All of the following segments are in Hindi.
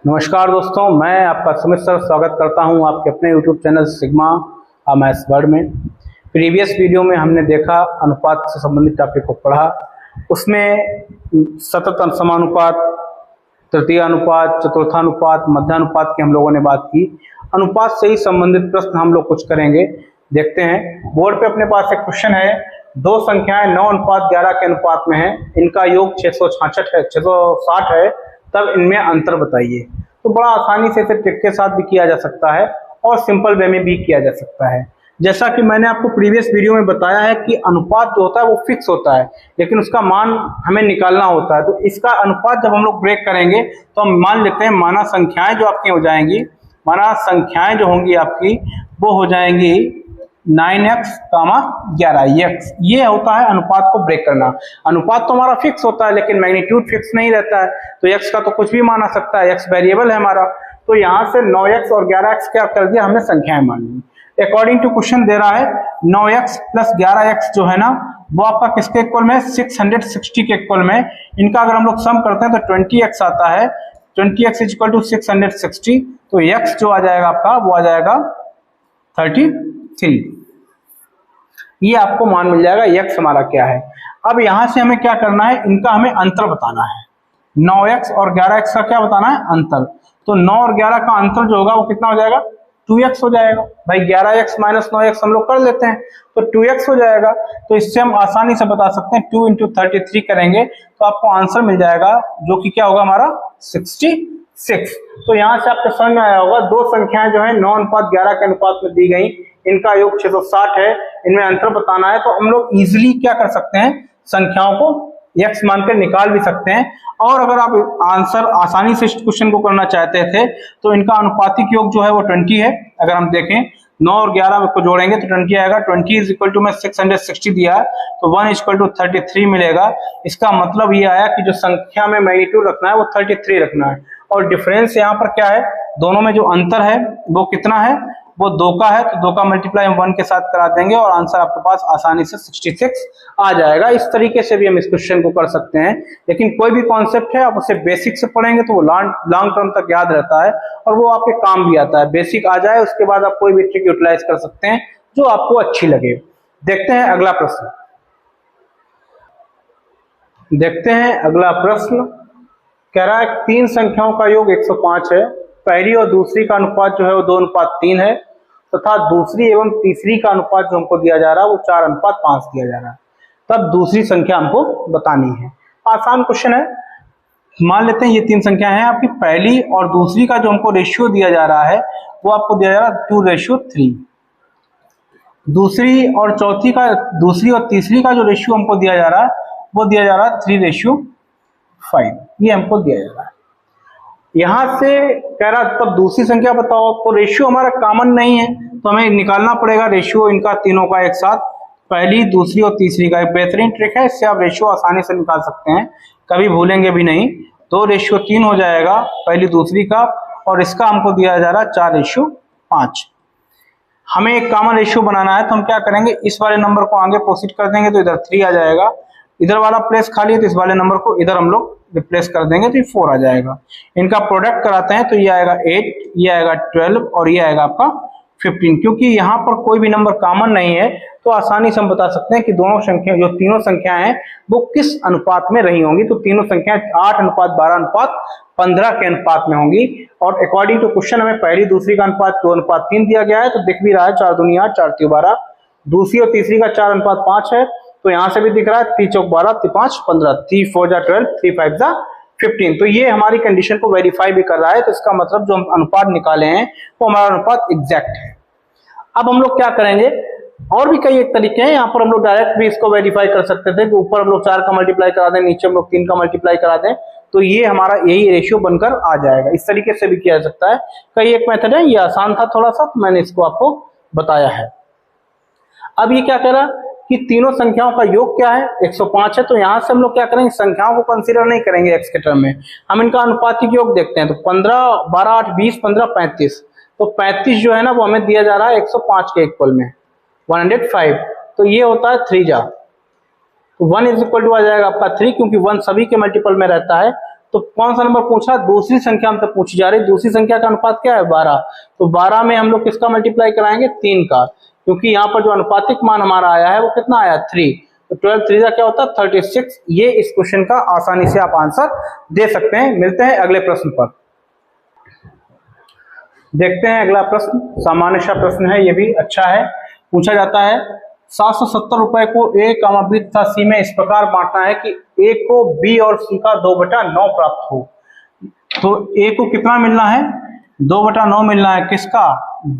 नमस्कार दोस्तों, मैं आपका सुमित सर स्वागत करता हूं आपके अपने YouTube channel sigma maths word में। प्रीवियस वीडियो में हमने देखा अनुपात से संबंधित टॉपिक को पढ़ा। उसमें सतत समानुपात, तृतीय अनुपात, चतुर्थानुपात, मध्यानुपात की हम लोगों ने बात की। अनुपात से ही संबंधित प्रश्न हम लोग कुछ करेंगे। देखते हैं, बोर्ड पे अपने पास एक क्वेश्चन है। दो संख्याएं 9:11 के अनुपात में है, इनका योग 660 है, तब इनमें अंतर बताइए। तो बड़ा आसानी से इसे ट्रिक के साथ भी किया जा सकता है और सिंपल वे में भी किया जा सकता है। जैसा कि मैंने आपको प्रीवियस वीडियो में बताया है कि अनुपात जो होता है वो फिक्स होता है, लेकिन उसका मान हमें निकालना होता है। तो इसका अनुपात जब हम लोग ब्रेक करेंगे तो हम मान लेते हैं माना संख्याएं जो आपकी हो जाएंगी, माना संख्याएं जो होंगी आपकी वो हो जाएंगी 9x, 11x। ये होता है अनुपात को ब्रेक करना। अनुपात तो हमारा फिक्स होता है लेकिन मैग्नीट्यूड फिक्स नहीं रहता है, तो x का तो कुछ भी माना सकता है, x वेरिएबल है हमारा। तो यहाँ से 9x और 11x क्या कर दिया, हमने संख्याएं मान ली। अकॉर्डिंग टू क्वेश्चन दे रहा है 9x प्लस 11x जो है ना वो आपका किसके इक्वल में, 660 के इक्वल में। इनका अगर हम लोग सम करते हैं तो 20x आता है। 20x इज इक्वल टू 660, तो x जो आ जाएगा आपका वो आ जाएगा 33। ये आपको मान मिल जाएगा x हमारा क्या है। अब यहां से हमें क्या करना है, इनका हमें अंतर बताना है। 9x और 11x का क्या बताना है, अंतर। तो 9 और 11 का अंतर जो होगा वो कितना हो जाएगा, 2x हो जाएगा। भाई 11x माइनस 9x हम लोग कर लेते हैं तो 2x हो जाएगा। तो इससे हम आसानी से बता सकते हैं 2 × 33 करेंगे तो आपको आंसर मिल जाएगा जो कि क्या होगा हमारा 66। तो यहाँ से आपको समझ में आया होगा, दो संख्याएं जो है 9:11 के अनुपात में दी गई, इनका योग 660 है, इनमें अंतर बताना है। तो हम लोग इजीली क्या कर सकते हैं, संख्याओं को x मानकर निकाल भी सकते हैं। और अगर आप आंसर आसानी से इस क्वेश्चन को करना चाहते थे तो इनका अनुपातिक योग जो है वो 20 है। अगर हम देखें 9 और 11 को जोड़ेंगे तो 20 आएगा। 20 इज इक्वल टू में 660 दिया है तो 1 इज इक्वल टू 33 मिलेगा। इसका मतलब ये आया कि जो संख्या में मैग्नीट्यूड रखना है वो 33 रखना है। और डिफरेंस यहाँ पर क्या है, दोनों में जो अंतर है वो कितना है, वो 2 का है। तो 2 का मल्टीप्लाई हम 1 के साथ करा देंगे और आंसर आपके पास आसानी से 66 आ जाएगा। इस तरीके से भी हम इस क्वेश्चन को कर सकते हैं। लेकिन कोई भी कॉन्सेप्ट है आप उसे बेसिक से पढ़ेंगे तो वो लॉन्ग टर्म तक याद रहता है और वो आपके काम भी आता है। बेसिक आ जाए उसके बाद आप कोई भी ट्रिक यूटिलाइज कर सकते हैं जो आपको अच्छी लगे। देखते हैं अगला प्रश्न। अगला प्रश्न कह रहा है 3 संख्याओं का योग 105 है। पहली और दूसरी का अनुपात जो है वो 2:3 है तथा दूसरी एवं तीसरी का अनुपात जो हमको दिया जा रहा है वो 4:5 दिया जा रहा है। तब दूसरी संख्या हमको बतानी है। आसान क्वेश्चन है। मान लेते हैं ये 3 संख्या हैं आपकी। पहली और दूसरी का जो हमको रेशियो दिया जा रहा है वो आपको दिया जा रहा है 2:3। दूसरी और तीसरी का जो रेशियो हमको दिया जा रहा है वो दिया जा रहा है 3:5। ये हमको दिया जा रहा है। यहां से कह रहा तब दूसरी संख्या बताओ। तो रेशियो हमारा कॉमन नहीं है तो हमें निकालना पड़ेगा रेशियो इनका तीनों का एक साथ, पहली, दूसरी और तीसरी का। एक बेहतरीन ट्रिक है, इससे आप रेशियो आसानी से निकाल सकते हैं, कभी भूलेंगे भी नहीं। 2:3 हो जाएगा पहली दूसरी का, और इसका हमको दिया जा रहा है 4:5। हमें एक कॉमन रेशियो बनाना है तो हम क्या करेंगे, इस वाले नंबर को आगे प्रोसीड कर देंगे तो इधर 3 आ जाएगा। इधर वाला प्लेस खाली है तो इस वाले नंबर को इधर हम लोग रिप्लेस कर देंगे तो ये 4 आ जाएगा। इनका प्रोडक्ट कराते हैं तो ये आएगा 8, ये आएगा 12 और ये आएगा आपका 15। क्योंकि यहाँ पर कोई भी नंबर कॉमन नहीं है तो आसानी से हम बता सकते हैं कि दोनों संख्या जो तीनों संख्याएं हैं वो किस अनुपात में रही होंगी। तो तीनों संख्याएं 8:12:15 के अनुपात में होंगी। और अकॉर्डिंग टू क्वेश्चन हमें पहली दूसरी का अनुपात 2:3 दिया गया है, तो दिख भी रहा है 4 दूनी 8, 4 3 12। दूसरी और तीसरी का 4:5 है तो यहां से भी दिख रहा है 3 4 12, 3 5 15, 3 4 12, 3 5 15। तो ये हमारी कंडीशन को वेरीफाई भी कर रहा है। तो इसका मतलब जो हम अनुपात निकाले हैं वो हमारा अनुपात एग्जैक्ट है। अब हम लोग क्या करेंगे, और भी कई एक तरीके हैं। यहाँ पर हम लोग डायरेक्ट भी इसको वेरीफाई कर सकते थे कि ऊपर हम लोग 4 का मल्टीप्लाई करा दें, नीचे हम लोग 3 का मल्टीप्लाई करा दें, तो ये हमारा यही रेशियो बनकर आ जाएगा। इस तरीके से भी किया जा सकता है। कई एक मेथड है, ये आसान था थोड़ा सा तो मैंने इसको आपको बताया है। अब ये क्या कह रहा कि तीनों संख्याओं का योग क्या है, 105 है। तो यहां से हम लोग क्या करेंगे, संख्याओं को कंसीडर नहीं करेंगे एक्स के टर्म में, हम इनका अनुपातिक योग देखते हैं। तो 15 12 8 20 15 35, तो 35 जो है ना वो हमें दिया जा रहा है 105 के इक्वल में, 105। तो ये होता है 3 जा, तो 1 इज इक्वल टू आ जाएगा आपका 3, क्योंकि 1 सभी के मल्टीपल में रहता है तो कौन सा नंबर पूछा, दूसरी संख्या हमसे पूछी जा रही है। दूसरी संख्या का अनुपात क्या है 12, तो 12 में हम लोग किसका मल्टीप्लाई कराएंगे 3 का, क्योंकि यहाँ पर जो अनुपातिक मान हमारा आया है वो कितना आया 3, तो 12 3 का क्या होता है 36। ये इस क्वेश्चन का आसानी से आप आंसर दे सकते हैं। मिलते हैं अगले प्रश्न पर। देखते हैं अगला प्रश्न, सामान्य सा प्रश्न है, ये भी अच्छा है। पूछा जाता है 770 रुपए को A, B तथा C में इस प्रकार बांटना है कि A को B और C का 2/9 प्राप्त हो। तो A को कितना मिलना है 2/9 मिलना है, किसका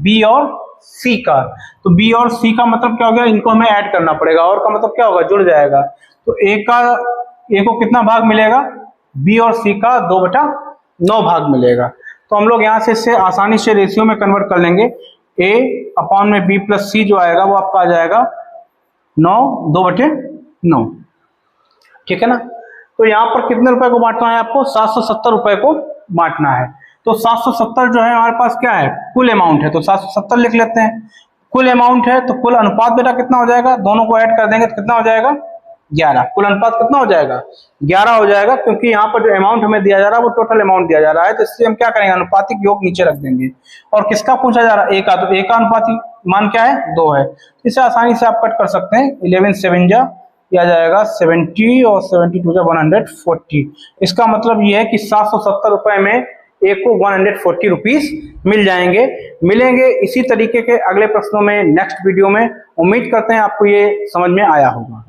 B और C का। तो B और C का मतलब क्या हो गया, इनको हमें ऐड करना पड़ेगा, और का मतलब क्या होगा जुड़ जाएगा। तो A को कितना भाग मिलेगा, B और C का 2/9 भाग मिलेगा। तो हम लोग यहाँ से इससे आसानी से रेशियो में कन्वर्ट कर लेंगे। A अपॉन में B प्लस C जो आएगा वो आपका आ जाएगा 9 2/9, ठीक है ना। तो यहाँ पर कितने रुपए को बांटना है आपको, 770 रुपए को बांटना है। तो 770 जो है हमारे पास क्या है कुल अमाउंट है, तो 770 लिख लेते हैं। कुल अमाउंट है तो कुल अनुपात बेटा कितना हो जाएगा, दोनों को ऐड कर देंगे तो कितना हो जाएगा 11। कुल अनुपात कितना हो जाएगा 11 हो जाएगा, क्योंकि यहाँ पर जो अमाउंट हमें दिया जा रहा है वो टोटल अमाउंट दिया जा रहा है। तो इसलिए हम क्या करेंगे, अनुपातिक योग नीचे रख देंगे। और किसका पूछा जा रहा है, A का, तो A का अनुपातिक मान क्या है 2 है। इसे आसानी से आप कट कर सकते हैं, 11 7 जा आ जाएगा 70 और 72 जा 140। इसका मतलब ये है कि 770 रुपए में A को 140 रुपीज मिल जाएंगे। मिलेंगे इसी तरीके के अगले प्रश्नों में नेक्स्ट वीडियो में। उम्मीद करते हैं आपको ये समझ में आया होगा।